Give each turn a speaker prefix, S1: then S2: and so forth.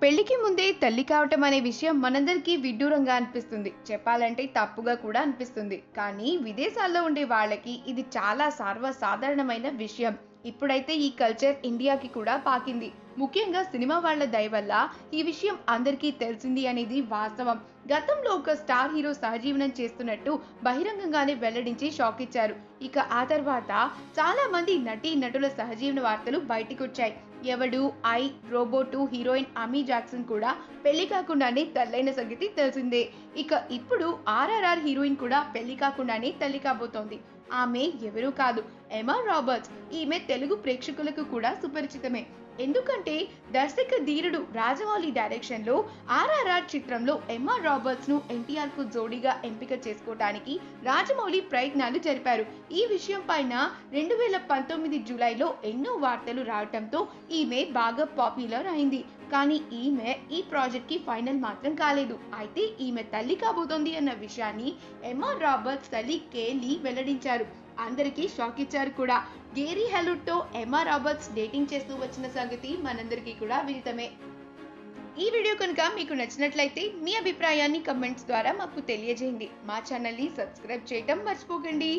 S1: పెళ్లికి ముందే తల్లి కావటం అనే విషయం మనందరికీ విడ్డూరంగా అనిపిస్తుంది. చెప్పాలంటే తప్పుగా కూడా అనిపిస్తుంది. కానీ విదేశాల్లో ఉండే వాళ్ళకి ఇది చాలా సర్వసాధారణమైన విషయం. ఇప్పుడైతే ఈ కల్చర్ ఇండియాకి కూడా పాకింది. ముఖ్యంగా సినిమా వాళ్ళ దయ వల్ల ఈ విషయం అందరికీ తెలిసింది అనేది వాస్తవం. గతంలో ఒక స్టార్ హీరో సహజీవనం చేస్తున్నట్టు బహిరంగంగానే వెల్లడించి షాక్ ఇచ్చారు. ఇక ఆ తర్వాత చాలా మంది నటీ నటుల సహజీవన వార్తలు బయటికొచ్చాయి. Evadu I Robo 2 heroine Amy Jackson కూడా పెళ్లి కాకుండానే తల్లైన సంగతి తెలిసిందే. ఇక ఇప్పుడు ఆర్ఆర్ఆర్ హీరోయిన్ కూడా పెళ్లి కాకుండానే తల్లి కాబోతోంది. ఆమె ఎవరూ కాదు, ఎమా రాబర్ట్స్. ఈమె తెలుగు ప్రేక్షకులకు కూడా సుపరిచితమే. ఎందుకంటే దర్శక ధీరుడు రాజమౌళి డైరెక్షన్ లో ఆర్ఆర్ఆర్ చిత్రంలో ఎమ్మా రాబర్ట్స్ ను ఎన్టీఆర్ కు జోడీగా ఎంపిక చేసుకోవడానికి రాజమౌళి ప్రయత్నాలు జరిపారు. ఈ విషయం పైన 2019 జూలైలో ఎన్నో వార్తలు రావటంతో ఈమె బాగా పాపులర్ అయింది. కానీ ఈమె ఈ ప్రాజెక్ట్ కి ఫైనల్ మాత్రం కాలేదు. అయితే ఈమె తల్లి కాబోతోంది అన్న విషయాన్ని ఎమ్మా రాబర్ట్స్ తల్లి కేలీ వెల్లడించారు. అందరికీ షాక్ ఇచ్చారు కూడా. గేరీ హెలుడ్ తో ఎమ్మా రాబర్ట్స్ డేటింగ్ చేస్తూ వచ్చిన సంగతి మనందరికీ కూడా విదితమే. ఈ వీడియో కనుక మీకు నచ్చినట్లయితే మీ అభిప్రాయాన్ని కమెంట్స్ ద్వారా మాకు తెలియజేయండి. మా ఛానల్ ని సబ్స్క్రైబ్ చేయటం మర్చిపోకండి.